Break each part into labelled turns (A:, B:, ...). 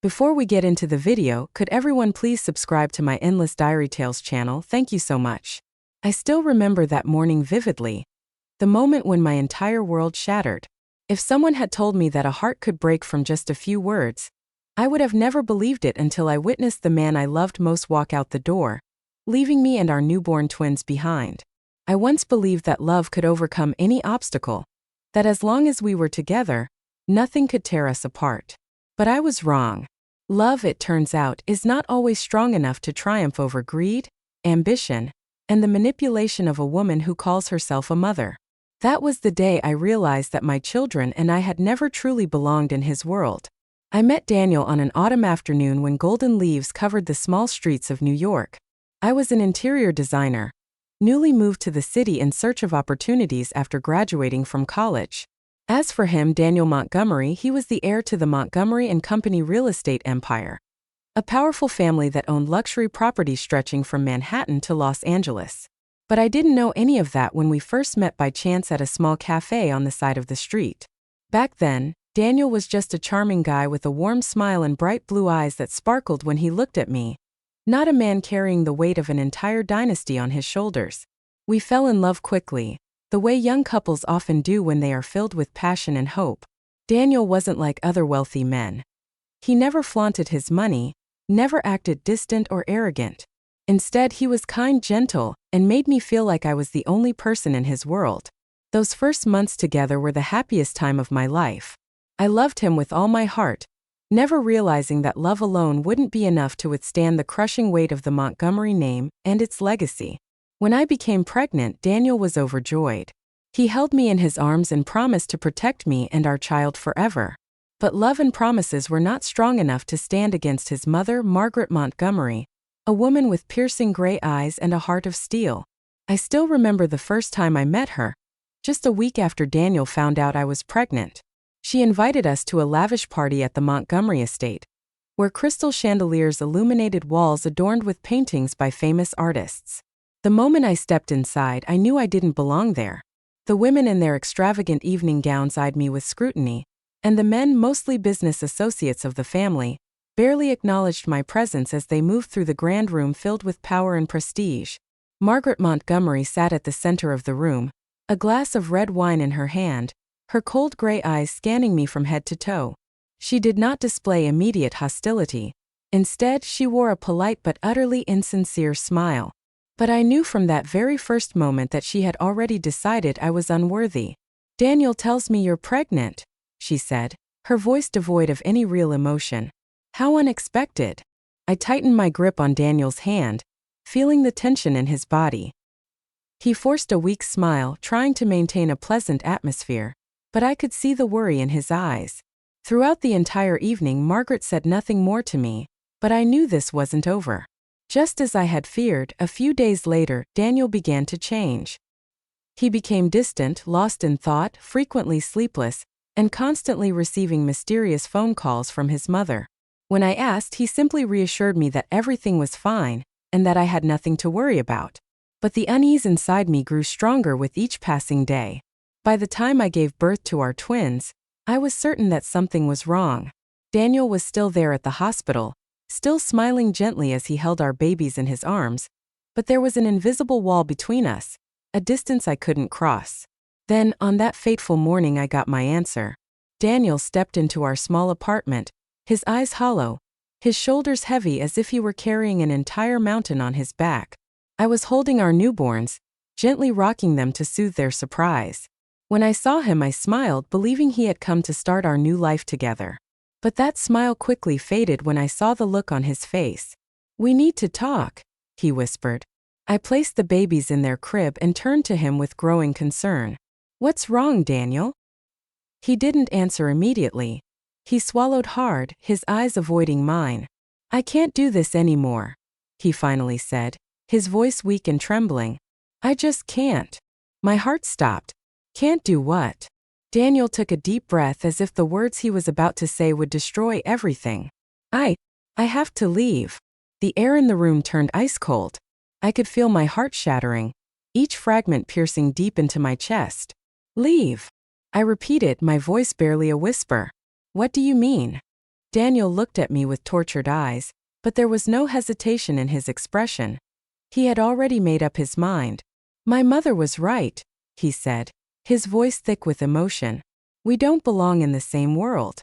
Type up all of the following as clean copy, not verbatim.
A: Before we get into the video, could everyone please subscribe to my Endless Diary Tales channel? Thank you so much. I still remember that morning vividly. The moment when my entire world shattered. If someone had told me that a heart could break from just a few words, I would have never believed it until I witnessed the man I loved most walk out the door, leaving me and our newborn twins behind. I once believed that love could overcome any obstacle, that as long as we were together, nothing could tear us apart. But I was wrong. Love, it turns out, is not always strong enough to triumph over greed, ambition, and the manipulation of a woman who calls herself a mother. That was the day I realized that my children and I had never truly belonged in his world. I met Daniel on an autumn afternoon when golden leaves covered the small streets of New York. I was an interior designer, newly moved to the city in search of opportunities after graduating from college. As for him, Daniel Montgomery, he was the heir to the Montgomery and Company real estate empire, a powerful family that owned luxury properties stretching from Manhattan to Los Angeles. But I didn't know any of that when we first met by chance at a small cafe on the side of the street. Back then, Daniel was just a charming guy with a warm smile and bright blue eyes that sparkled when he looked at me, not a man carrying the weight of an entire dynasty on his shoulders. We fell in love quickly, the way young couples often do when they are filled with passion and hope. Daniel wasn't like other wealthy men. He never flaunted his money, never acted distant or arrogant. Instead, he was kind, gentle, and made me feel like I was the only person in his world. Those first months together were the happiest time of my life. I loved him with all my heart, never realizing that love alone wouldn't be enough to withstand the crushing weight of the Montgomery name and its legacy. When I became pregnant, Daniel was overjoyed. He held me in his arms and promised to protect me and our child forever. But love and promises were not strong enough to stand against his mother, Margaret Montgomery, a woman with piercing gray eyes and a heart of steel. I still remember the first time I met her, just a week after Daniel found out I was pregnant. She invited us to a lavish party at the Montgomery estate, where crystal chandeliers illuminated walls adorned with paintings by famous artists. The moment I stepped inside, I knew I didn't belong there. The women in their extravagant evening gowns eyed me with scrutiny, and the men, mostly business associates of the family, barely acknowledged my presence as they moved through the grand room filled with power and prestige. Margaret Montgomery sat at the center of the room, a glass of red wine in her hand, her cold gray eyes scanning me from head to toe. She did not display immediate hostility. Instead, she wore a polite but utterly insincere smile. But I knew from that very first moment that she had already decided I was unworthy. "Daniel tells me you're pregnant," she said, her voice devoid of any real emotion. "How unexpected." I tightened my grip on Daniel's hand, feeling the tension in his body. He forced a weak smile, trying to maintain a pleasant atmosphere, but I could see the worry in his eyes. Throughout the entire evening, Margaret said nothing more to me, but I knew this wasn't over. Just as I had feared, a few days later, Daniel began to change. He became distant, lost in thought, frequently sleepless, and constantly receiving mysterious phone calls from his mother. When I asked, he simply reassured me that everything was fine, and that I had nothing to worry about. But the unease inside me grew stronger with each passing day. By the time I gave birth to our twins, I was certain that something was wrong. Daniel was still there at the hospital, still smiling gently as he held our babies in his arms, but there was an invisible wall between us, a distance I couldn't cross. Then, on that fateful morning, I got my answer. Daniel stepped into our small apartment, his eyes hollow, his shoulders heavy as if he were carrying an entire mountain on his back. I was holding our newborns, gently rocking them to soothe their surprise. When I saw him, I smiled, believing he had come to start our new life together. But that smile quickly faded when I saw the look on his face. "We need to talk," he whispered. I placed the babies in their crib and turned to him with growing concern. "What's wrong, Daniel?" He didn't answer immediately. He swallowed hard, his eyes avoiding mine. "I can't do this anymore," he finally said, his voice weak and trembling. "I just can't." My heart stopped. "Can't do what?" Daniel took a deep breath as if the words he was about to say would destroy everything. I have to leave." The air in the room turned ice cold. I could feel my heart shattering, each fragment piercing deep into my chest. "Leave," I repeated, my voice barely a whisper. "What do you mean?" Daniel looked at me with tortured eyes, but there was no hesitation in his expression. He had already made up his mind. "My mother was right," he said, his voice thick with emotion. "We don't belong in the same world.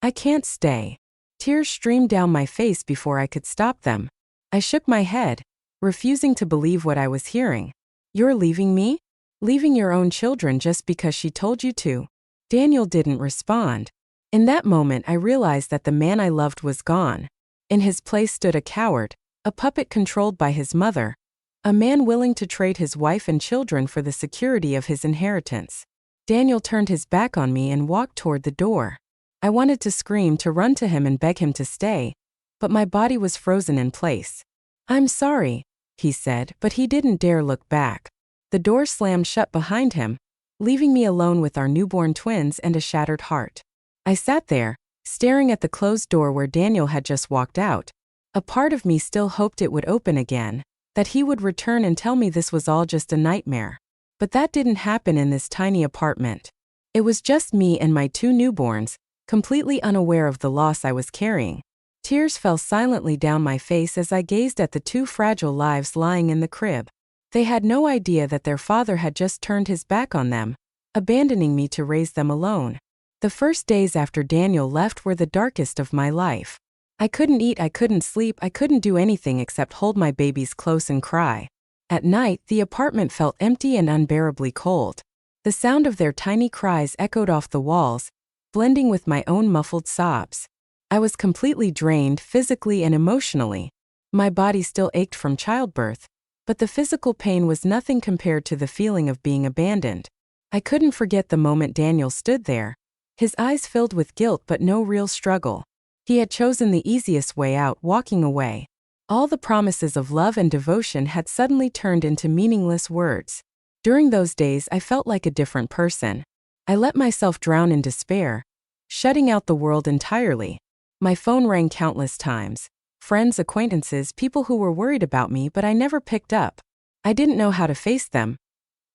A: I can't stay." Tears streamed down my face before I could stop them. I shook my head, refusing to believe what I was hearing. "You're leaving me? Leaving your own children just because she told you to?" Daniel didn't respond. In that moment, I realized that the man I loved was gone. In his place stood a coward, a puppet controlled by his mother, a man willing to trade his wife and children for the security of his inheritance. Daniel turned his back on me and walked toward the door. I wanted to scream, to run to him and beg him to stay, but my body was frozen in place. "I'm sorry," he said, but he didn't dare look back. The door slammed shut behind him, leaving me alone with our newborn twins and a shattered heart. I sat there, staring at the closed door where Daniel had just walked out. A part of me still hoped it would open again, that he would return and tell me this was all just a nightmare. But that didn't happen in this tiny apartment. It was just me and my two newborns, completely unaware of the loss I was carrying. Tears fell silently down my face as I gazed at the two fragile lives lying in the crib. They had no idea that their father had just turned his back on them, abandoning me to raise them alone. The first days after Daniel left were the darkest of my life. I couldn't eat, I couldn't sleep, I couldn't do anything except hold my babies close and cry. At night, the apartment felt empty and unbearably cold. The sound of their tiny cries echoed off the walls, blending with my own muffled sobs. I was completely drained physically and emotionally. My body still ached from childbirth, but the physical pain was nothing compared to the feeling of being abandoned. I couldn't forget the moment Daniel stood there, his eyes filled with guilt but no real struggle. He had chosen the easiest way out, walking away. All the promises of love and devotion had suddenly turned into meaningless words. During those days, I felt like a different person. I let myself drown in despair, shutting out the world entirely. My phone rang countless times. Friends, acquaintances, people who were worried about me, but I never picked up. I didn't know how to face them.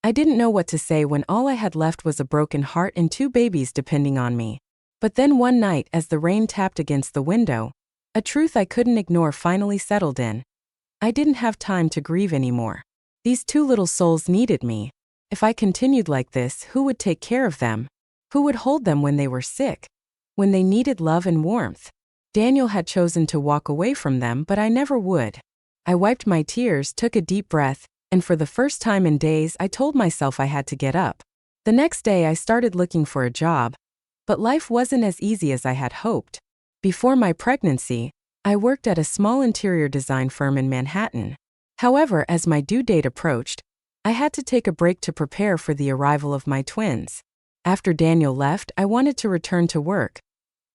A: I didn't know what to say when all I had left was a broken heart and two babies depending on me. But then one night, as the rain tapped against the window, a truth I couldn't ignore finally settled in. I didn't have time to grieve anymore. These two little souls needed me. If I continued like this, who would take care of them? Who would hold them when they were sick? When they needed love and warmth? Daniel had chosen to walk away from them, but I never would. I wiped my tears, took a deep breath, and for the first time in days, I told myself I had to get up. The next day, I started looking for a job, but life wasn't as easy as I had hoped. Before my pregnancy, I worked at a small interior design firm in Manhattan. However, as my due date approached, I had to take a break to prepare for the arrival of my twins. After Daniel left, I wanted to return to work,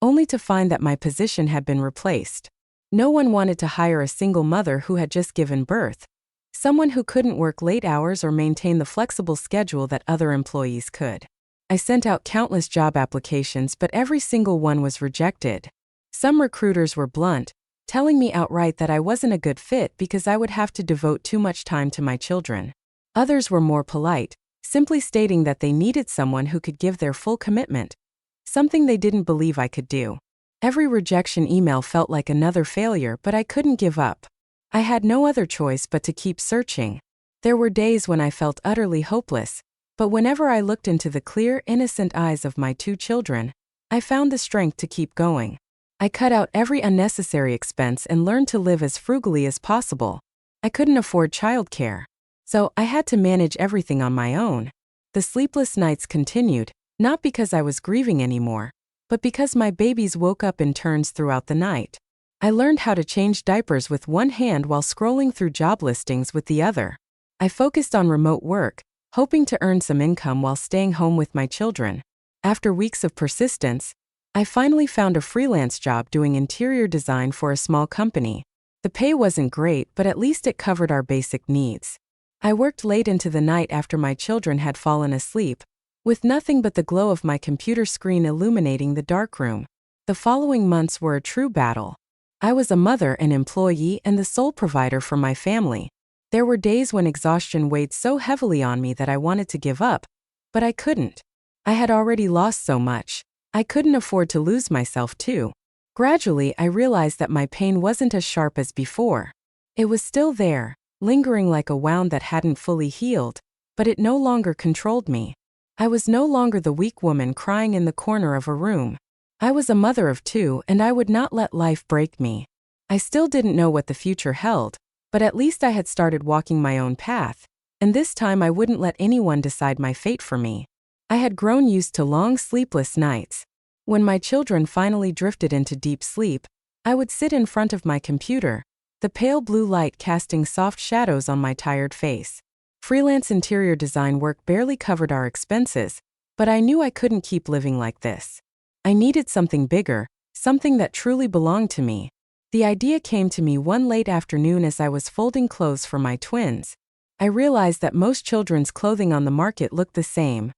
A: only to find that my position had been replaced. No one wanted to hire a single mother who had just given birth, someone who couldn't work late hours or maintain the flexible schedule that other employees could. I sent out countless job applications, but every single one was rejected. Some recruiters were blunt, telling me outright that I wasn't a good fit because I would have to devote too much time to my children. Others were more polite, simply stating that they needed someone who could give their full commitment, something they didn't believe I could do. Every rejection email felt like another failure, but I couldn't give up. I had no other choice but to keep searching. There were days when I felt utterly hopeless, but whenever I looked into the clear, innocent eyes of my two children, I found the strength to keep going. I cut out every unnecessary expense and learned to live as frugally as possible. I couldn't afford childcare, so I had to manage everything on my own. The sleepless nights continued, not because I was grieving anymore, but because my babies woke up in turns throughout the night. I learned how to change diapers with one hand while scrolling through job listings with the other. I focused on remote work, hoping to earn some income while staying home with my children. After weeks of persistence, I finally found a freelance job doing interior design for a small company. The pay wasn't great, but at least it covered our basic needs. I worked late into the night after my children had fallen asleep, with nothing but the glow of my computer screen illuminating the darkroom. The following months were a true battle. I was a mother, an employee, and the sole provider for my family. There were days when exhaustion weighed so heavily on me that I wanted to give up, but I couldn't. I had already lost so much. I couldn't afford to lose myself too. Gradually, I realized that my pain wasn't as sharp as before. It was still there, lingering like a wound that hadn't fully healed, but it no longer controlled me. I was no longer the weak woman crying in the corner of a room. I was a mother of two, and I would not let life break me. I still didn't know what the future held, but at least I had started walking my own path, and this time I wouldn't let anyone decide my fate for me. I had grown used to long sleepless nights. When my children finally drifted into deep sleep, I would sit in front of my computer, the pale blue light casting soft shadows on my tired face. Freelance interior design work barely covered our expenses, but I knew I couldn't keep living like this. I needed something bigger, something that truly belonged to me. The idea came to me one late afternoon as I was folding clothes for my twins. I realized that most children's clothing on the market looked the same.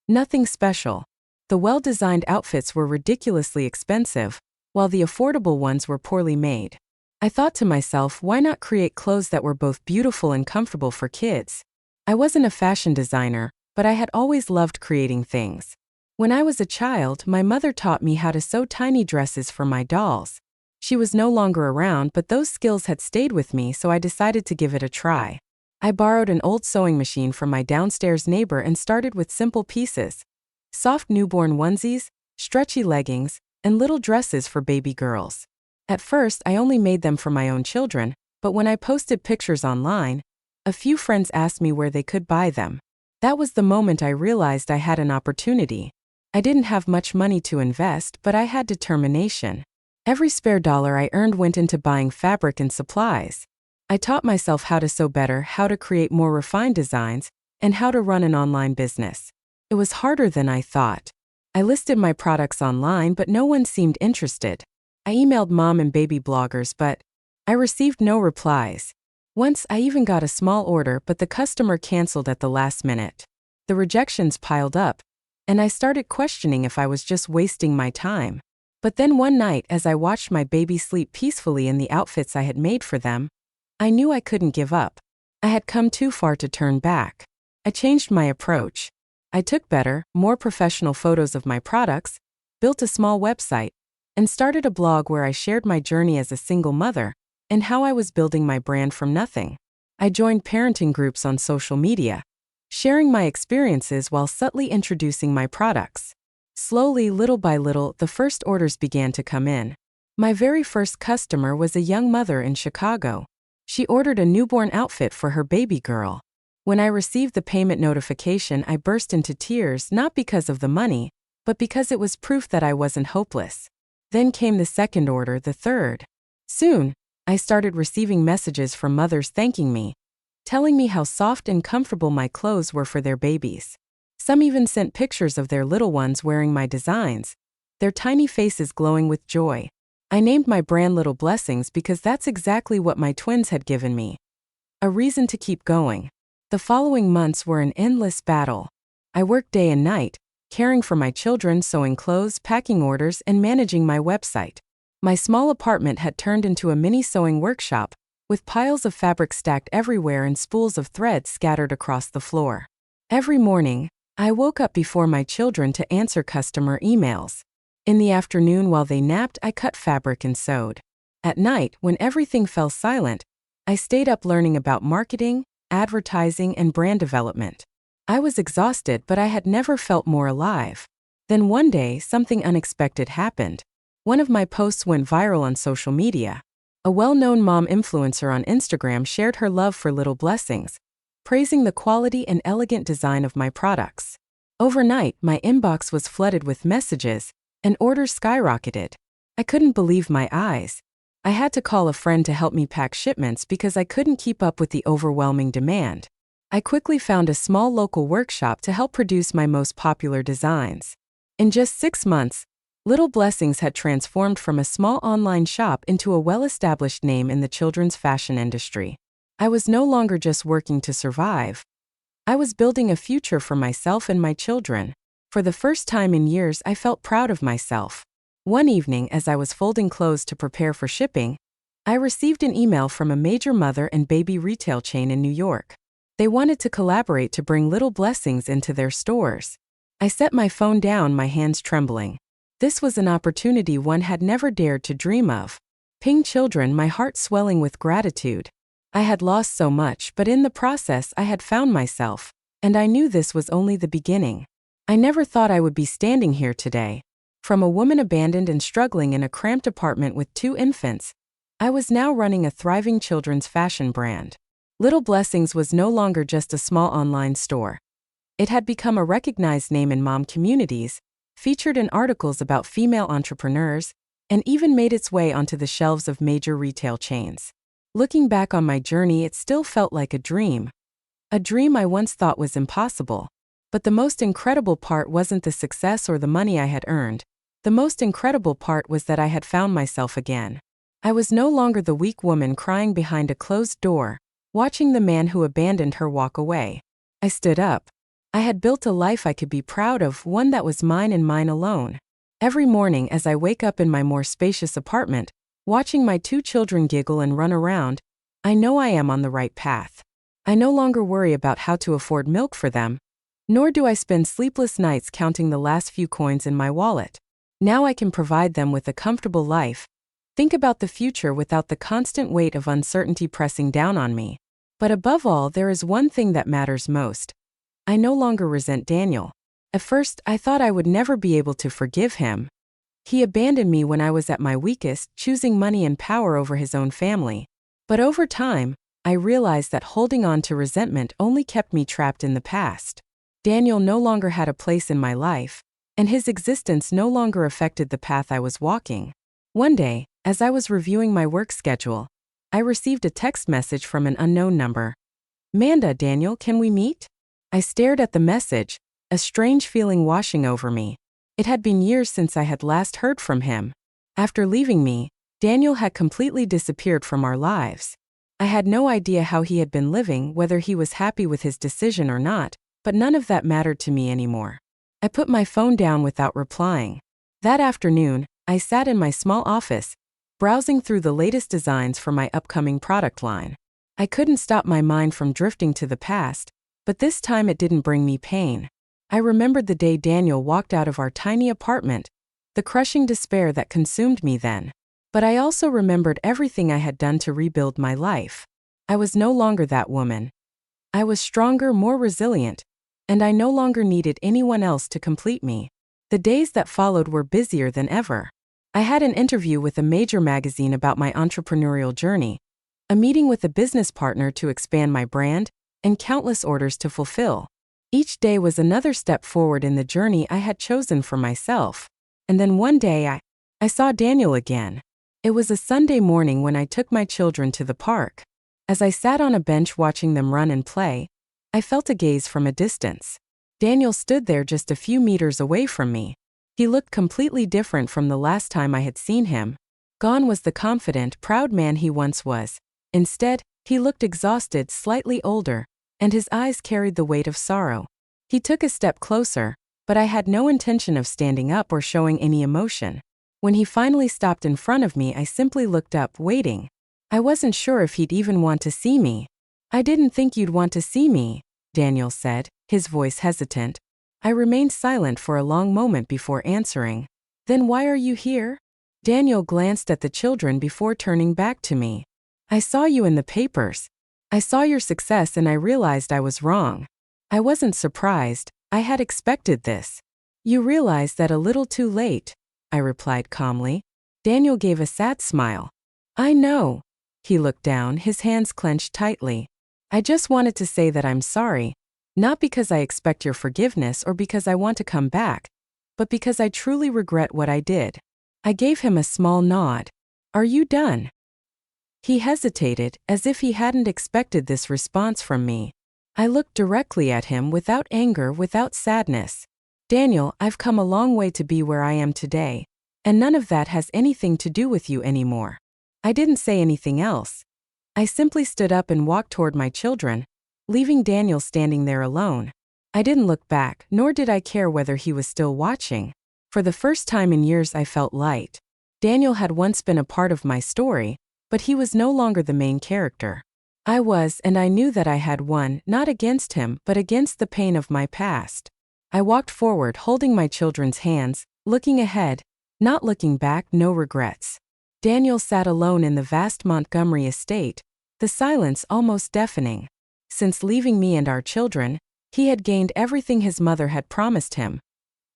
A: Nothing special. The well-designed outfits were ridiculously expensive, while the affordable ones were poorly made. I thought to myself, why not create clothes that were both beautiful and comfortable for kids? I wasn't a fashion designer, but I had always loved creating things. When I was a child, my mother taught me how to sew tiny dresses for my dolls. She was no longer around, but those skills had stayed with me, so I decided to give it a try. I borrowed an old sewing machine from my downstairs neighbor and started with simple pieces: soft newborn onesies, stretchy leggings, and little dresses for baby girls. At first, I only made them for my own children, but when I posted pictures online, a few friends asked me where they could buy them. That was the moment I realized I had an opportunity. I didn't have much money to invest, but I had determination. Every spare dollar I earned went into buying fabric and supplies. I taught myself how to sew better, how to create more refined designs, and how to run an online business. It was harder than I thought. I listed my products online, but no one seemed interested. I emailed mom and baby bloggers, but I received no replies. Once I even got a small order, but the customer canceled at the last minute. The rejections piled up, and I started questioning if I was just wasting my time. But then one night, as I watched my baby sleep peacefully in the outfits I had made for them, I knew I couldn't give up. I had come too far to turn back. I changed my approach. I took better, more professional photos of my products, built a small website, and started a blog where I shared my journey as a single mother and how I was building my brand from nothing. I joined parenting groups on social media, sharing my experiences while subtly introducing my products. Slowly, little by little, the first orders began to come in. My very first customer was a young mother in Chicago. She ordered a newborn outfit for her baby girl. When I received the payment notification, I burst into tears, not because of the money, but because it was proof that I wasn't hopeless. Then came the second order, the third. Soon, I started receiving messages from mothers thanking me, telling me how soft and comfortable my clothes were for their babies. Some even sent pictures of their little ones wearing my designs, their tiny faces glowing with joy. I named my brand Little Blessings because that's exactly what my twins had given me. A reason to keep going. The following months were an endless battle. I worked day and night, caring for my children, sewing clothes, packing orders, and managing my website. My small apartment had turned into a mini sewing workshop, with piles of fabric stacked everywhere and spools of thread scattered across the floor. Every morning, I woke up before my children to answer customer emails. In the afternoon, while they napped, I cut fabric and sewed. At night, when everything fell silent, I stayed up learning about marketing, advertising, and brand development. I was exhausted, but I had never felt more alive. Then one day, something unexpected happened. One of my posts went viral on social media. A well-known mom influencer on Instagram shared her love for Little Blessings, praising the quality and elegant design of my products. Overnight, my inbox was flooded with messages, and orders skyrocketed. I couldn't believe my eyes. I had to call a friend to help me pack shipments because I couldn't keep up with the overwhelming demand. I quickly found a small local workshop to help produce my most popular designs. In just 6 months, Little Blessings had transformed from a small online shop into a well-established name in the children's fashion industry. I was no longer just working to survive. I was building a future for myself and my children. For the first time in years, I felt proud of myself. One evening, as I was folding clothes to prepare for shipping, I received an email from a major mother and baby retail chain in New York. They wanted to collaborate to bring Little Blessings into their stores. I set my phone down, my hands trembling. This was an opportunity one had never dared to dream of. Ping children, my heart swelling with gratitude. I had lost so much, but in the process I had found myself, and I knew this was only the beginning. I never thought I would be standing here today. From a woman abandoned and struggling in a cramped apartment with 2 infants, I was now running a thriving children's fashion brand. Little Blessings was no longer just a small online store. It had become a recognized name in mom communities, featured in articles about female entrepreneurs, and even made its way onto the shelves of major retail chains. Looking back on my journey, it still felt like a dream. A dream I once thought was impossible. But the most incredible part wasn't the success or the money I had earned. The most incredible part was that I had found myself again. I was no longer the weak woman crying behind a closed door, watching the man who abandoned her walk away. I stood up. I had built a life I could be proud of, one that was mine and mine alone. Every morning as I wake up in my more spacious apartment, watching my 2 children giggle and run around, I know I am on the right path. I no longer worry about how to afford milk for them, nor do I spend sleepless nights counting the last few coins in my wallet. Now I can provide them with a comfortable life, think about the future without the constant weight of uncertainty pressing down on me. But above all, there is one thing that matters most. I no longer resent Daniel. At first, I thought I would never be able to forgive him. He abandoned me when I was at my weakest, choosing money and power over his own family. But over time, I realized that holding on to resentment only kept me trapped in the past. Daniel no longer had a place in my life, and his existence no longer affected the path I was walking. One day, as I was reviewing my work schedule, I received a text message from an unknown number. "Manda, Daniel, can we meet?" I stared at the message, a strange feeling washing over me. It had been years since I had last heard from him. After leaving me, Daniel had completely disappeared from our lives. I had no idea how he had been living, whether he was happy with his decision or not, but none of that mattered to me anymore. I put my phone down without replying. That afternoon, I sat in my small office, browsing through the latest designs for my upcoming product line. I couldn't stop my mind from drifting to the past, but this time it didn't bring me pain. I remembered the day Daniel walked out of our tiny apartment, the crushing despair that consumed me then. But I also remembered everything I had done to rebuild my life. I was no longer that woman. I was stronger, more resilient, and I no longer needed anyone else to complete me. The days that followed were busier than ever. I had an interview with a major magazine about my entrepreneurial journey, a meeting with a business partner to expand my brand, and countless orders to fulfill. Each day was another step forward in the journey I had chosen for myself. And then one day I saw Daniel again. It was a Sunday morning when I took my children to the park. As I sat on a bench watching them run and play, I felt a gaze from a distance. Daniel stood there just a few meters away from me. He looked completely different from the last time I had seen him. Gone was the confident, proud man he once was. Instead, he looked exhausted, slightly older, and his eyes carried the weight of sorrow. He took a step closer, but I had no intention of standing up or showing any emotion. When he finally stopped in front of me, I simply looked up, waiting. I wasn't sure if he'd even want to see me. "I didn't think you'd want to see me," Daniel said, his voice hesitant. I remained silent for a long moment before answering. "Then why are you here?" Daniel glanced at the children before turning back to me. "I saw you in the papers. I saw your success and I realized I was wrong." I wasn't surprised. I had expected this. "You realize that a little too late," I replied calmly. Daniel gave a sad smile. "I know." He looked down, his hands clenched tightly. "I just wanted to say that I'm sorry, not because I expect your forgiveness or because I want to come back, but because I truly regret what I did." I gave him a small nod. "Are you done?" He hesitated, as if he hadn't expected this response from me. I looked directly at him, without anger, without sadness. "Daniel, I've come a long way to be where I am today, and none of that has anything to do with you anymore." I didn't say anything else. I simply stood up and walked toward my children, leaving Daniel standing there alone. I didn't look back, nor did I care whether he was still watching. For the first time in years, I felt light. Daniel had once been a part of my story, but he was no longer the main character. I was, and I knew that I had won, not against him, but against the pain of my past. I walked forward, holding my children's hands, looking ahead, Not looking back, no regrets. Daniel sat alone in the vast Montgomery estate, the silence almost deafening. Since leaving me and our children, he had gained everything his mother had promised him: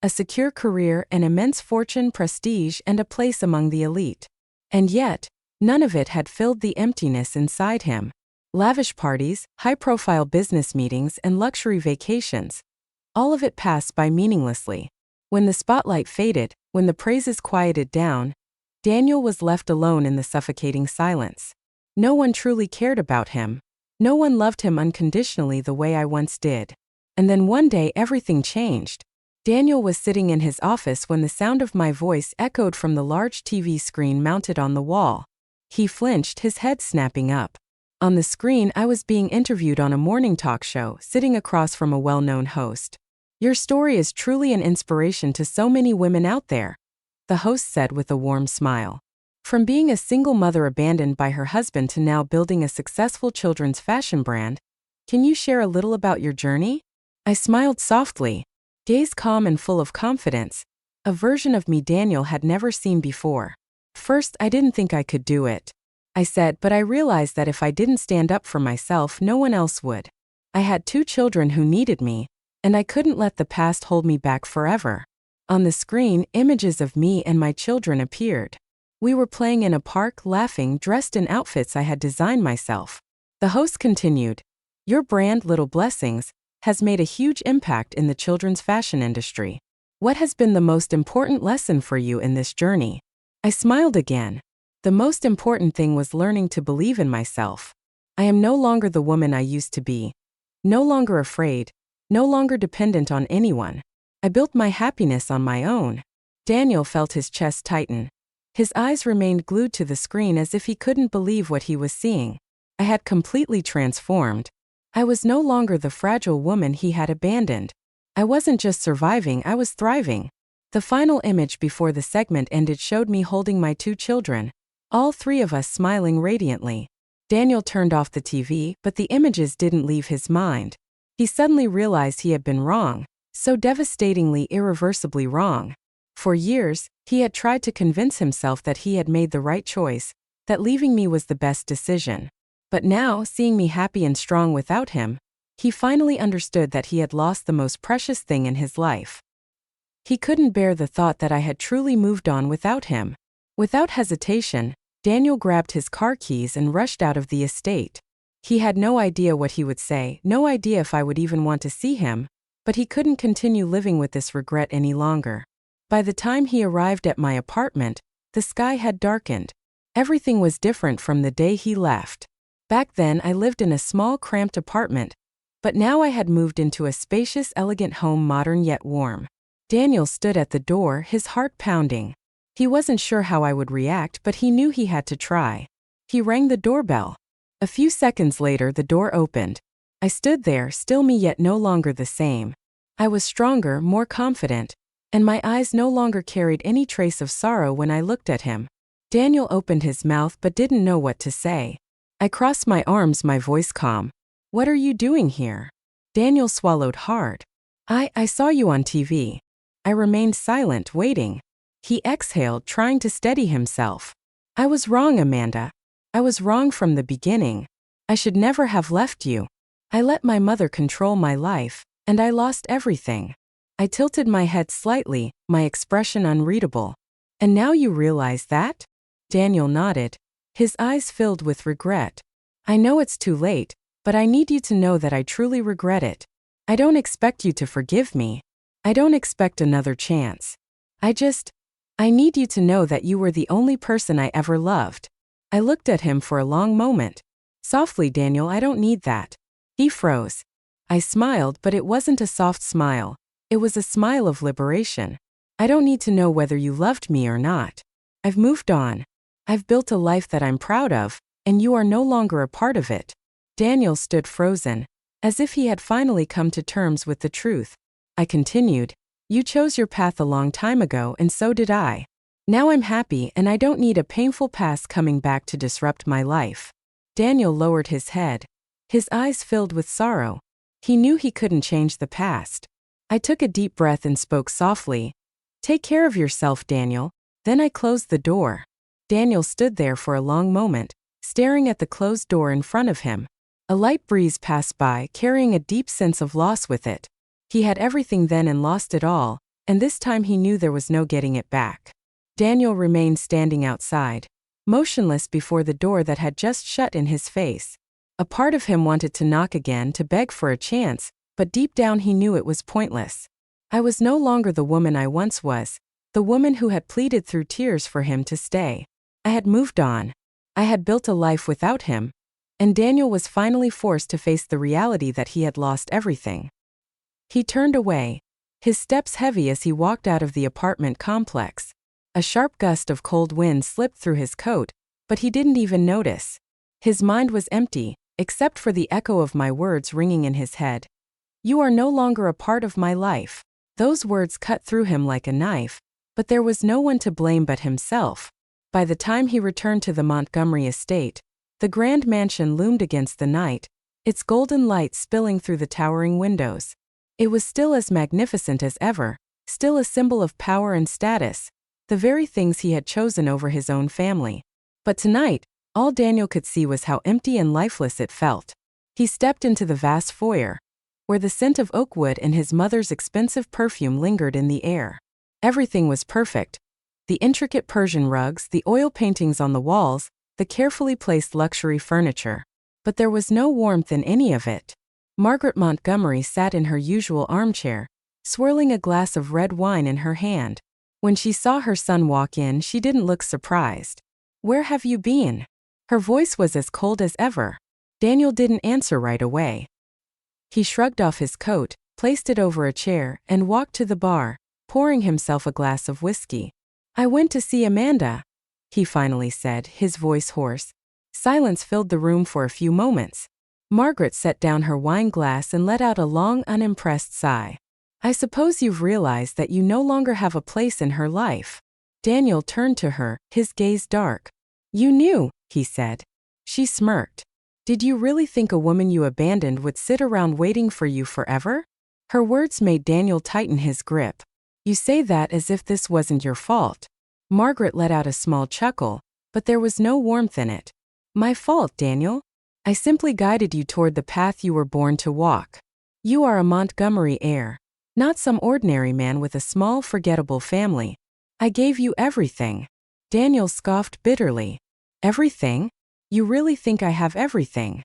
A: a secure career, an immense fortune, prestige, and a place among the elite. And yet, none of it had filled the emptiness inside him. Lavish parties, high-profile business meetings, and luxury vacations, all of it passed by meaninglessly. When the spotlight faded, when the praises quieted down, Daniel was left alone in the suffocating silence. No one truly cared about him. No one loved him unconditionally the way I once did. And then one day everything changed. Daniel was sitting in his office when the sound of my voice echoed from the large TV screen mounted on the wall. He flinched, his head snapping up. On the screen, I was being interviewed on a morning talk show, sitting across from a well-known host. "Your story is truly an inspiration to so many women out there," the host said with a warm smile. "From being a single mother abandoned by her husband to now building a successful children's fashion brand, can you share a little about your journey?" I smiled softly, gaze calm and full of confidence, a version of me Daniel had never seen before. "First, I didn't think I could do it," I said, "but I realized that if I didn't stand up for myself, no one else would. I had 2 children who needed me, and I couldn't let the past hold me back forever." On the screen, images of me and my children appeared. We were playing in a park, laughing, dressed in outfits I had designed myself. The host continued, "Your brand, Little Blessings, has made a huge impact in the children's fashion industry. What has been the most important lesson for you in this journey?" I smiled again. The most important thing was learning to believe in myself. I am no longer the woman I used to be. No longer afraid. No longer dependent on anyone. I built my happiness on my own. Daniel felt his chest tighten. His eyes remained glued to the screen as if he couldn't believe what he was seeing. I had completely transformed. I was no longer the fragile woman he had abandoned. I wasn't just surviving, I was thriving. The final image before the segment ended showed me holding my 2 children, all 3 of us smiling radiantly. Daniel turned off the TV, but the images didn't leave his mind. He suddenly realized he had been wrong, so devastatingly, irreversibly wrong. For years, he had tried to convince himself that he had made the right choice, that leaving me was the best decision. But now, seeing me happy and strong without him, he finally understood that he had lost the most precious thing in his life. He couldn't bear the thought that I had truly moved on without him. Without hesitation, Daniel grabbed his car keys and rushed out of the estate. He had no idea what he would say, no idea if I would even want to see him, but he couldn't continue living with this regret any longer. By the time he arrived at my apartment, the sky had darkened. Everything was different from the day he left. Back then, I lived in a small, cramped apartment, but now I had moved into a spacious, elegant home, modern yet warm. Daniel stood at the door, his heart pounding. He wasn't sure how I would react, but he knew he had to try. He rang the doorbell. A few seconds later, the door opened. I stood there, still me yet no longer the same. I was stronger, more confident, and my eyes no longer carried any trace of sorrow when I looked at him. Daniel opened his mouth but didn't know what to say. I crossed my arms, my voice calm. "What are you doing here?" Daniel swallowed hard. I saw you on TV." I remained silent, waiting. He exhaled, trying to steady himself. "I was wrong, Amanda. I was wrong from the beginning. I should never have left you. I let my mother control my life, and I lost everything." I tilted my head slightly, my expression unreadable. "And now you realize that?" Daniel nodded, his eyes filled with regret. "I know it's too late, but I need you to know that I truly regret it. I don't expect you to forgive me. I don't expect another chance. I need you to know that you were the only person I ever loved." I looked at him for a long moment. "Softly, Daniel, I don't need that." He froze. I smiled, but it wasn't a soft smile. It was a smile of liberation. "I don't need to know whether you loved me or not. I've moved on. I've built a life that I'm proud of, and you are no longer a part of it." Daniel stood frozen, as if he had finally come to terms with the truth. I continued, "You chose your path a long time ago, and so did I. Now I'm happy, and I don't need a painful past coming back to disrupt my life." Daniel lowered his head. His eyes filled with sorrow. He knew he couldn't change the past. I took a deep breath and spoke softly. "Take care of yourself, Daniel. Then I closed the door. Daniel stood there for a long moment, staring at the closed door in front of him. A light breeze passed by, carrying a deep sense of loss with it. He had everything then and lost it all, and this time he knew there was no getting it back. Daniel remained standing outside, motionless before the door that had just shut in his face. A part of him wanted to knock again to beg for a chance, but deep down he knew it was pointless. I was no longer the woman I once was, the woman who had pleaded through tears for him to stay. I had moved on. I had built a life without him, and Daniel was finally forced to face the reality that he had lost everything. He turned away, his steps heavy as he walked out of the apartment complex. A sharp gust of cold wind slipped through his coat, but he didn't even notice. His mind was empty, except for the echo of my words ringing in his head. You are no longer a part of my life. Those words cut through him like a knife, but there was no one to blame but himself. By the time he returned to the Montgomery estate, the grand mansion loomed against the night, its golden light spilling through the towering windows. It was still as magnificent as ever, still a symbol of power and status, the very things he had chosen over his own family. But tonight, all Daniel could see was how empty and lifeless it felt. He stepped into the vast foyer, where the scent of oak wood and his mother's expensive perfume lingered in the air. Everything was perfect. The intricate Persian rugs, the oil paintings on the walls, the carefully placed luxury furniture. But there was no warmth in any of it. Margaret Montgomery sat in her usual armchair, swirling a glass of red wine in her hand. When she saw her son walk in, she didn't look surprised. Where have you been? Her voice was as cold as ever. Daniel didn't answer right away. He shrugged off his coat, placed it over a chair, and walked to the bar, pouring himself a glass of whiskey. I went to see Amanda, he finally said, his voice hoarse. Silence filled the room for a few moments. Margaret set down her wine glass and let out a long, unimpressed sigh. I suppose you've realized that you no longer have a place in her life. Daniel turned to her, his gaze dark. You knew, he said. She smirked. Did you really think a woman you abandoned would sit around waiting for you forever? Her words made Daniel tighten his grip. You say that as if this wasn't your fault. Margaret let out a small chuckle, but there was no warmth in it. My fault, Daniel? I simply guided you toward the path you were born to walk. You are a Montgomery heir, not some ordinary man with a small, forgettable family. I gave you everything. Daniel scoffed bitterly. Everything? You really think I have everything?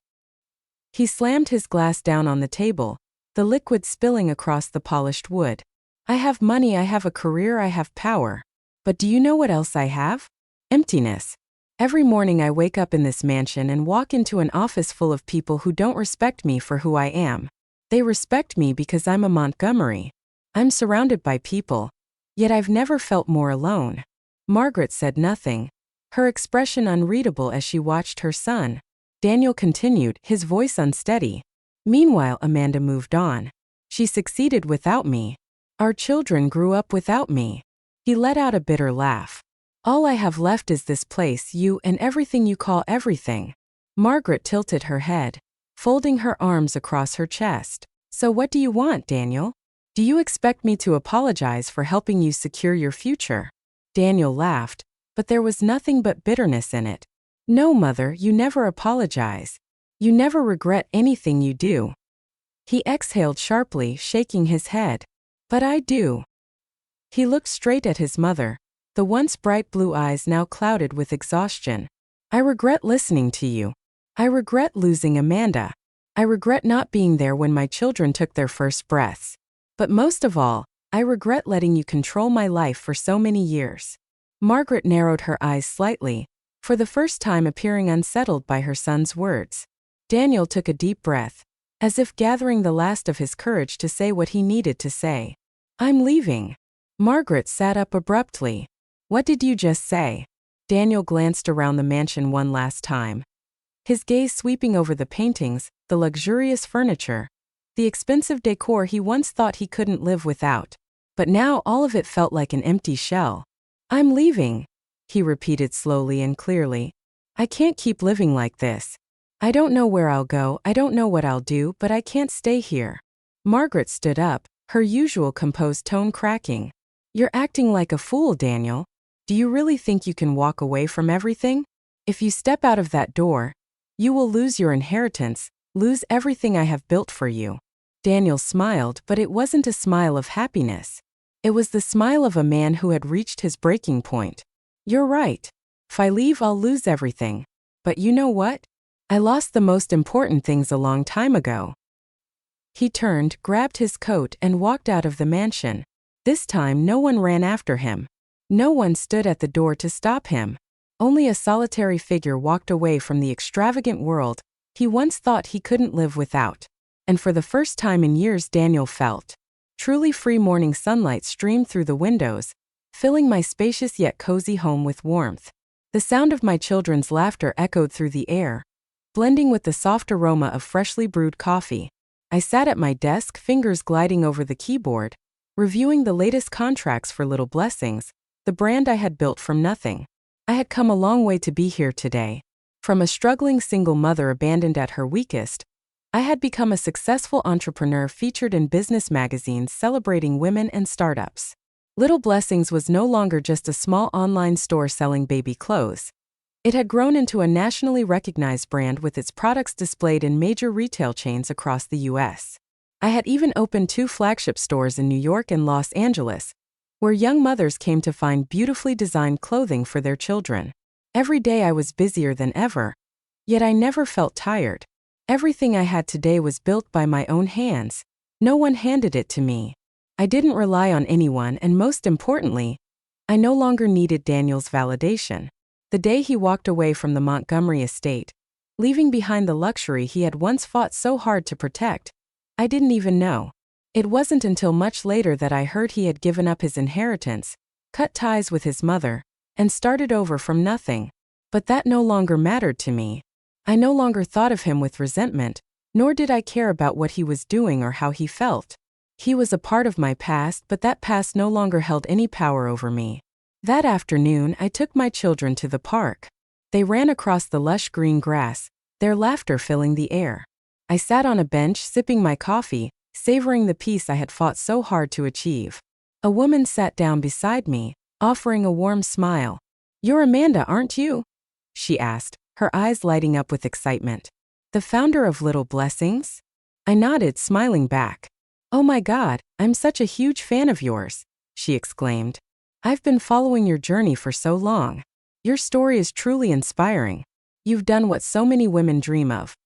A: He slammed his glass down on the table, the liquid spilling across the polished wood. I have money, I have a career, I have power. But do you know what else I have? Emptiness. Every morning I wake up in this mansion and walk into an office full of people who don't respect me for who I am. They respect me because I'm a Montgomery. I'm surrounded by people. Yet I've never felt more alone. Margaret said nothing, her expression unreadable as she watched her son. Daniel continued, his voice unsteady. Meanwhile, Amanda moved on. She succeeded without me. Our children grew up without me. He let out a bitter laugh. All I have left is this place, you, and everything you call everything. Margaret tilted her head, folding her arms across her chest. So what do you want, Daniel? Do you expect me to apologize for helping you secure your future? Daniel laughed, but there was nothing but bitterness in it. No, Mother, you never apologize. You never regret anything you do. He exhaled sharply, shaking his head. But I do. He looked straight at his mother, the once bright blue eyes now clouded with exhaustion. I regret listening to you. I regret losing Amanda. I regret not being there when my children took their first breaths. But most of all, I regret letting you control my life for so many years. Margaret narrowed her eyes slightly, for the first time appearing unsettled by her son's words. Daniel took a deep breath, as if gathering the last of his courage to say what he needed to say. I'm leaving. Margaret sat up abruptly. What did you just say? Daniel glanced around the mansion one last time, his gaze sweeping over the paintings, the luxurious furniture, the expensive decor he once thought he couldn't live without. But now all of it felt like an empty shell. I'm leaving, he repeated slowly and clearly. I can't keep living like this. I don't know where I'll go, I don't know what I'll do, but I can't stay here. Margaret stood up, her usual composed tone cracking. You're acting like a fool, Daniel. Do you really think you can walk away from everything? If you step out of that door, you will lose your inheritance, lose everything I have built for you. Daniel smiled, but it wasn't a smile of happiness. It was the smile of a man who had reached his breaking point. You're right. If I leave, I'll lose everything. But you know what? I lost the most important things a long time ago. He turned, grabbed his coat, and walked out of the mansion. This time, no one ran after him. No one stood at the door to stop him. Only a solitary figure walked away from the extravagant world he once thought he couldn't live without. And for the first time in years, Daniel felt truly free. Morning sunlight streamed through the windows, filling my spacious yet cozy home with warmth. The sound of my children's laughter echoed through the air, blending with the soft aroma of freshly brewed coffee. I sat at my desk, fingers gliding over the keyboard, reviewing the latest contracts for Little Blessings, the brand I had built from nothing. I had come a long way to be here today. From a struggling single mother abandoned at her weakest, I had become a successful entrepreneur featured in business magazines celebrating women and startups. Little Blessings was no longer just a small online store selling baby clothes. It had grown into a nationally recognized brand with its products displayed in major retail chains across the U.S. I had even opened 2 flagship stores in New York and Los Angeles, where young mothers came to find beautifully designed clothing for their children. Every day I was busier than ever, yet I never felt tired. Everything I had today was built by my own hands. No one handed it to me. I didn't rely on anyone, and most importantly, I no longer needed Daniel's validation. The day he walked away from the Montgomery estate, leaving behind the luxury he had once fought so hard to protect, I didn't even know. It wasn't until much later that I heard he had given up his inheritance, cut ties with his mother, and started over from nothing. But that no longer mattered to me. I no longer thought of him with resentment, nor did I care about what he was doing or how he felt. He was a part of my past, but that past no longer held any power over me. That afternoon, I took my children to the park. They ran across the lush green grass, their laughter filling the air. I sat on a bench sipping my coffee, savoring the peace I had fought so hard to achieve. A woman sat down beside me, offering a warm smile. "You're Amanda, aren't you?" she asked, her eyes lighting up with excitement. "The founder of Little Blessings?" I nodded, smiling back. "Oh my God, I'm such a huge fan of yours," she exclaimed. "I've been following your journey for so long. Your story is truly inspiring. You've done what so many women dream of: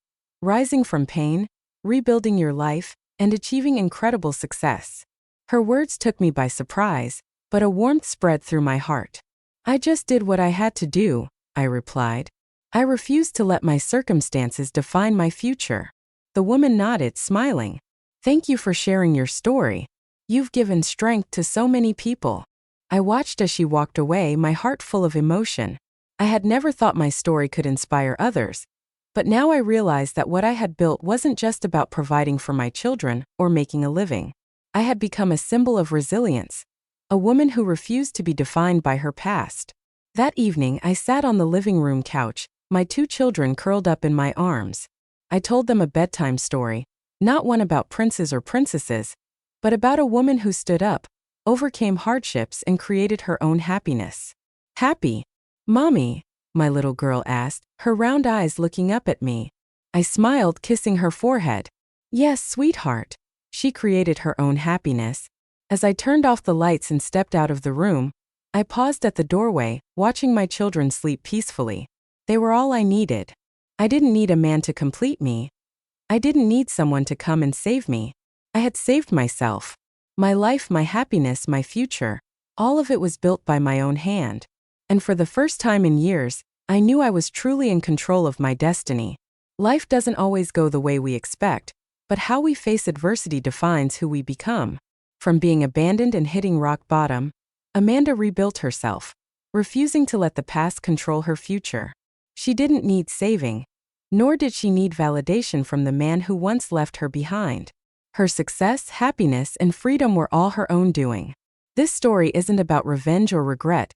A: rising from pain, rebuilding your life, and achieving incredible success." Her words took me by surprise, but a warmth spread through my heart. "I just did what I had to do," I replied. "I refused to let my circumstances define my future." The woman nodded, smiling. "Thank you for sharing your story. You've given strength to so many people." I watched as she walked away, my heart full of emotion. I had never thought my story could inspire others, but now I realized that what I had built wasn't just about providing for my children or making a living. I had become a symbol of resilience, a woman who refused to be defined by her past. That evening, I sat on the living room couch, my 2 children curled up in my arms. I told them a bedtime story, not one about princes or princesses, but about a woman who stood up, overcame hardships, and created her own happiness. "Happy, Mommy?" my little girl asked, her round eyes looking up at me. I smiled, kissing her forehead. "Yes, sweetheart." She created her own happiness. As I turned off the lights and stepped out of the room, I paused at the doorway, watching my children sleep peacefully. They were all I needed. I didn't need a man to complete me. I didn't need someone to come and save me. I had saved myself. My life, my happiness, my future, all of it was built by my own hand. And for the first time in years, I knew I was truly in control of my destiny. Life doesn't always go the way we expect, but how we face adversity defines who we become. From being abandoned and hitting rock bottom, Amanda rebuilt herself, refusing to let the past control her future. She didn't need saving, nor did she need validation from the man who once left her behind. Her success, happiness, and freedom were all her own doing. This story isn't about revenge or regret.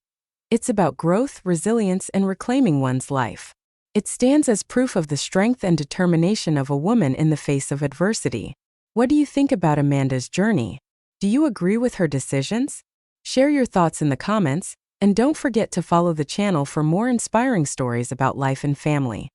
A: It's about growth, resilience, and reclaiming one's life. It stands as proof of the strength and determination of a woman in the face of adversity. What do you think about Amanda's journey? Do you agree with her decisions? Share your thoughts in the comments, And don't forget to follow the channel for more inspiring stories about life and family.